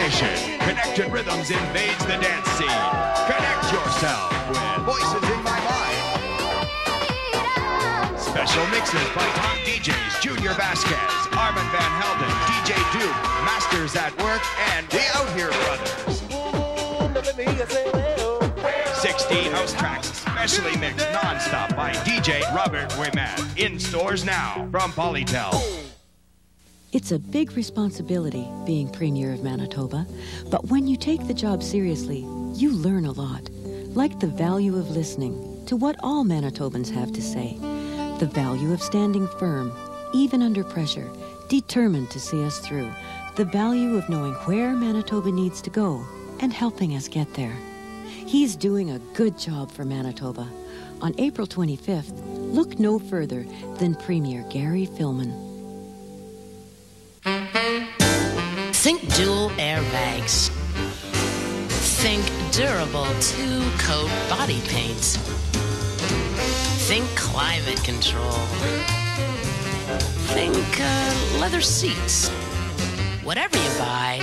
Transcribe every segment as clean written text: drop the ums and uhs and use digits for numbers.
Compilation. Connected Rhythms invades the dance scene. Connect yourself with Voices in My Mind. Special mixes by top DJs Junior Vasquez, Armin Van Helden, DJ Duke, Masters at Work, and the Out Here Brothers. 16 house tracks, specially mixed non-stop by DJ Robert Wiman. In stores now from Polytel. It's a big responsibility being Premier of Manitoba, but when you take the job seriously, you learn a lot. Like the value of listening to what all Manitobans have to say. The value of standing firm, even under pressure, determined to see us through. The value of knowing where Manitoba needs to go and helping us get there. He's doing a good job for Manitoba. On April 25th, look no further than Premier Gary Filmon. Think dual airbags. Think durable two-coat body paint. Think climate control. Think leather seats. Whatever you buy,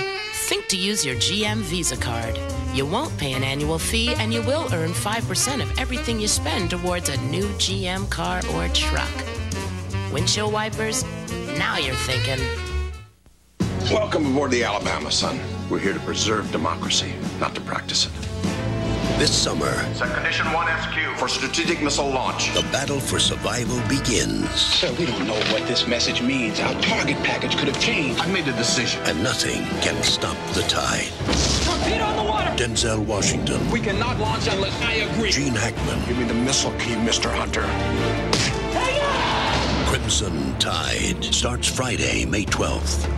think to use your GM Visa card. You won't pay an annual fee, and you will earn 5% of everything you spend towards a new GM car or truck. Windshield wipers? Now you're thinking. Welcome aboard the Alabama, son. We're here to preserve democracy, not to practice it. This summer, Set Condition 1 SQ for strategic missile launch. the battle for survival begins. Sir, we don't know what this message means. Our target package could have changed. I made a decision. And nothing can stop the tide. Torpedo on the water! Denzel Washington, We cannot launch unless I agree. Gene Hackman, Give me the missile key, Mr. Hunter. Crimson Tide starts Friday, May 12th.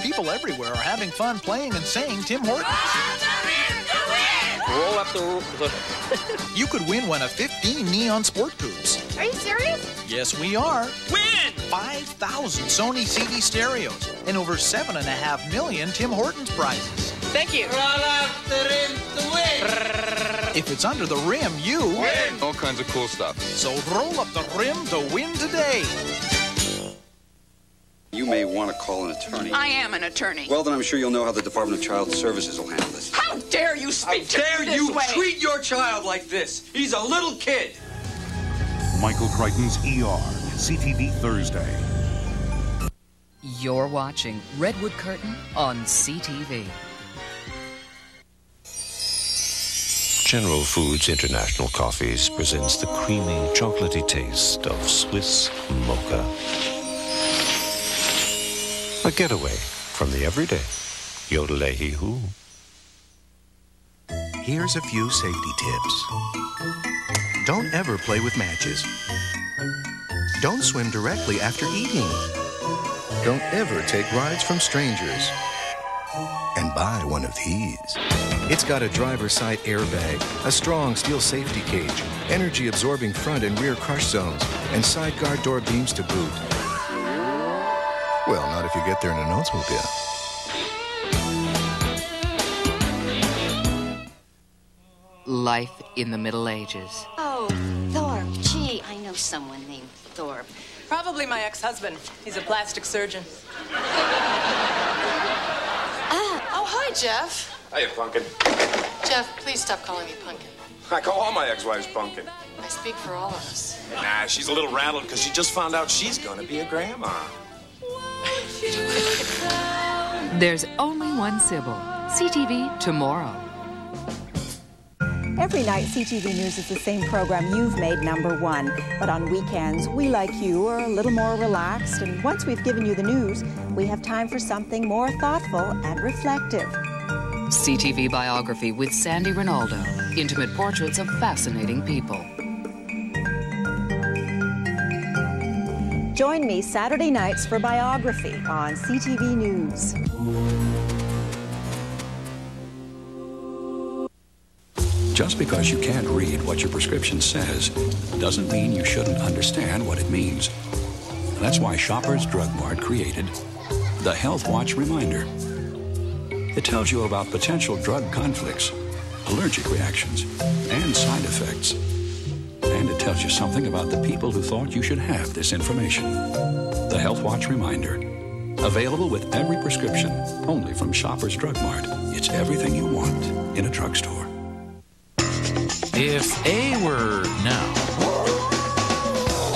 People everywhere are having fun playing and saying Tim Hortons. Roll up the... You could win one of 15 neon sport coupes. Are you serious? Yes, we are. Win! 5,000 Sony CD stereos and over 7.5 million Tim Hortons prizes. Thank you. Roll up the rim to win. If it's under the rim, you Win! All kinds of cool stuff. So roll up the rim to win today. You may want to call an attorney. I am an attorney. Well, then I'm sure you'll know how the Department of Child Services will handle this. How dare you speak to me this way? treat your child like this? He's a little kid. Michael Crichton's ER, CTV Thursday. You're watching Redwood Curtain on CTV. General Foods International Coffees presents the creamy, chocolatey taste of Suisse Mocha. A getaway from the everyday. Yodelay-hee-hoo. Here's a few safety tips. Don't ever play with matches. Don't swim directly after eating. Don't ever take rides from strangers. And buy one of these. It's got a driver's side airbag, a strong steel safety cage, energy-absorbing front and rear crush zones, and side guard door beams to boot. Well, not if you get there in an Oldsmobile. Life in the Middle Ages. Oh, Thorpe. Gee, I know someone named Thorpe. Probably my ex-husband. He's a plastic surgeon. Oh, hi, Jeff. Hiya, Pumpkin. Jeff, please stop calling me Pumpkin. I call all my ex-wives Pumpkin. I speak for all of us. Nah, she's a little rattled because she just found out she's gonna be a grandma. There's only one Cybill. CTV tomorrow. Every night, CTV News is the same program you've made #1. But on weekends, we, like you, are a little more relaxed. And once we've given you the news, we have time for something more thoughtful and reflective. CTV Biography with Sandy Ronaldo. Intimate portraits of fascinating people. Join me Saturday nights for Biography on CTV News. Just because you can't read what your prescription says doesn't mean you shouldn't understand what it means. That's why Shoppers Drug Mart created the HealthWatch Reminder. It tells you about potential drug conflicts, allergic reactions, and side effects. And it tells you something about the people who thought you should have this information. The HealthWatch Reminder. Available with every prescription, only from Shoppers Drug Mart. It's everything you want in a drugstore. If A were now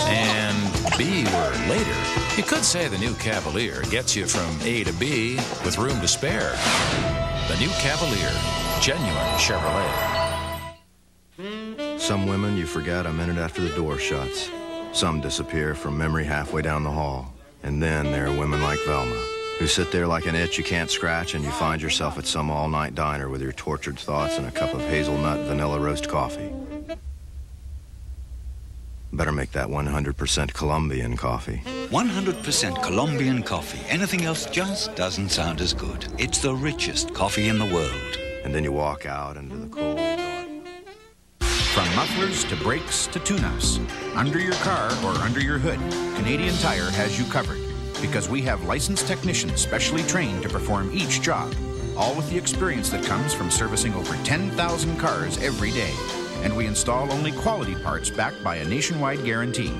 and B were later, you could say the new Cavalier gets you from A to B with room to spare. The new Cavalier, genuine Chevrolet. Some women you forget a minute after the door shuts. Some disappear from memory halfway down the hall. And then there are women like Velma, who sit there like an itch you can't scratch, and you find yourself at some all-night diner with your tortured thoughts and a cup of hazelnut vanilla roast coffee. Better make that 100% Colombian coffee. 100% Colombian coffee. Anything else just doesn't sound as good. It's the richest coffee in the world. And then you walk out into the cold dark. From mufflers to brakes to tune-ups, under your car or under your hood, Canadian Tire has you covered, because we have licensed technicians specially trained to perform each job, all with the experience that comes from servicing over 10,000 cars every day. And we install only quality parts backed by a nationwide guarantee.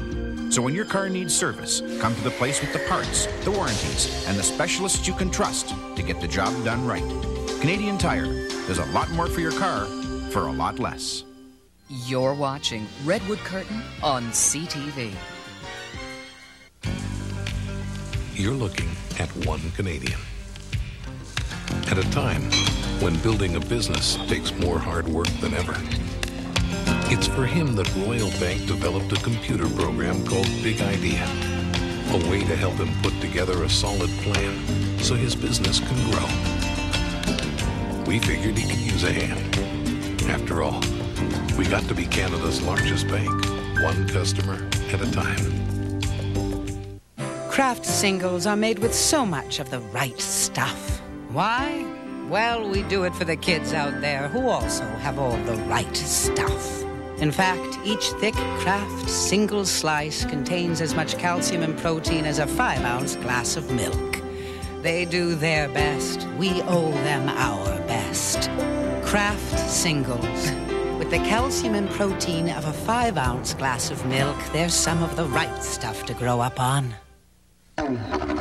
So when your car needs service, come to the place with the parts, the warranties, and the specialists you can trust to get the job done right. Canadian Tire. There's a lot more for your car for a lot less. You're watching Redwood Curtain on CTV. You're looking at one Canadian. At a time when building a business takes more hard work than ever. It's for him that Royal Bank developed a computer program called Big Idea. A way to help him put together a solid plan so his business can grow. We figured he could use a hand. After all, we got to be Canada's largest bank, one customer at a time. Kraft Singles are made with so much of the right stuff. Why? Well, we do it for the kids out there who also have all the right stuff. In fact, each thick Kraft Singles slice contains as much calcium and protein as a 5-ounce glass of milk. They do their best. We owe them our best. Kraft Singles. With the calcium and protein of a 5-ounce glass of milk, there's some of the right stuff to grow up on.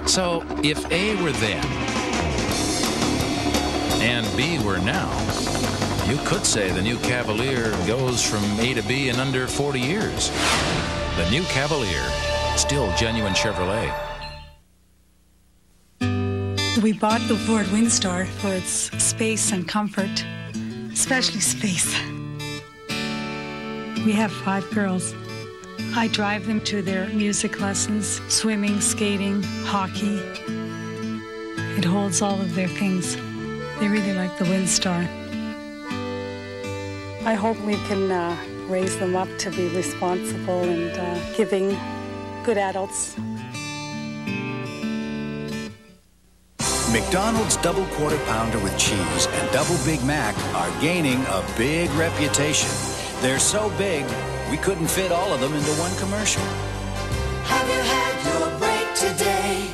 So, if A were then, and B were now, you could say the new Cavalier goes from A to B in under 40 years. The new Cavalier, still genuine Chevrolet. We bought the Ford Windstar for its space and comfort, especially space. We have 5 girls. I drive them to their music lessons, swimming, skating, hockey. It holds all of their things. They really like the Windstar. I hope we can raise them up to be responsible and giving, good adults. McDonald's Double Quarter Pounder with cheese and Double Big Mac are gaining a big reputation. They're so big, we couldn't fit all of them into one commercial. Have you had your break today?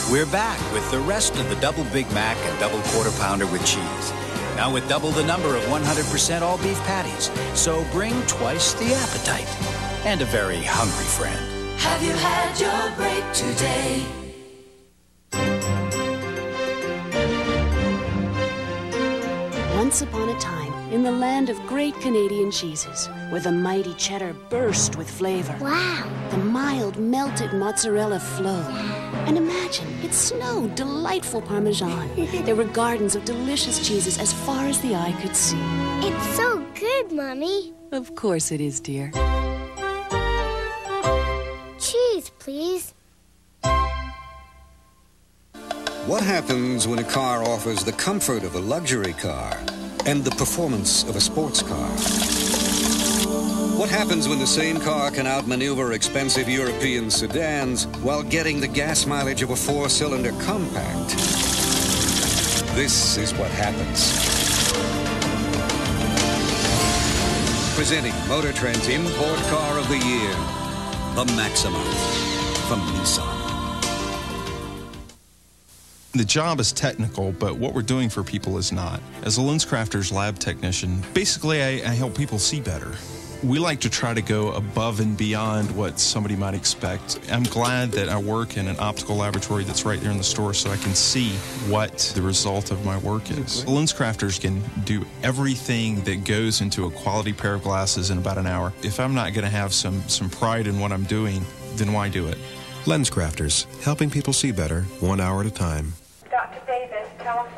We're back with the rest of the Double Big Mac and Double Quarter Pounder with cheese. Now with double the number of 100% all beef patties. So bring twice the appetite and a very hungry friend. Have you had your break today? Once upon a time, in the land of great Canadian cheeses, where the mighty cheddar burst with flavor. Wow! The mild, melted mozzarella flowed. And imagine, it snowed delightful Parmesan. There were gardens of delicious cheeses as far as the eye could see. It's so good, Mommy. Of course it is, dear. Cheese, please. What happens when a car offers the comfort of a luxury car and the performance of a sports car? What happens when the same car can outmaneuver expensive European sedans while getting the gas mileage of a 4-cylinder compact? This is what happens. Presenting Motor Trend's Import Car of the Year, the Maxima from Nissan. The job is technical, but what we're doing for people is not. As a Lenscrafters lab technician, basically I help people see better. We like to try to go above and beyond what somebody might expect. I'm glad that I work in an optical laboratory that's right there in the store so I can see what the result of my work is. Lenscrafters can do everything that goes into a quality pair of glasses in about an hour. If I'm not going to have some pride in what I'm doing, then why do it? Lenscrafters, helping people see better 1 hour at a time.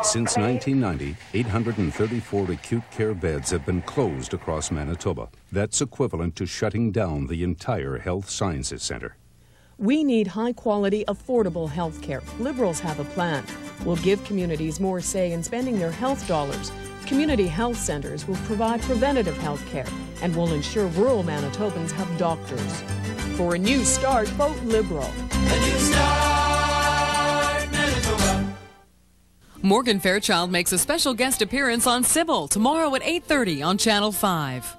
Since 1990, 834 acute care beds have been closed across Manitoba. That's equivalent to shutting down the entire Health Sciences Center. We need high-quality, affordable health care. Liberals have a plan. We'll give communities more say in spending their health dollars. Community health centers will provide preventative health care and will ensure rural Manitobans have doctors. For a new start, vote Liberal. A new start, Manitoba. Morgan Fairchild makes a special guest appearance on Cybill tomorrow at 8:30 on Channel 5.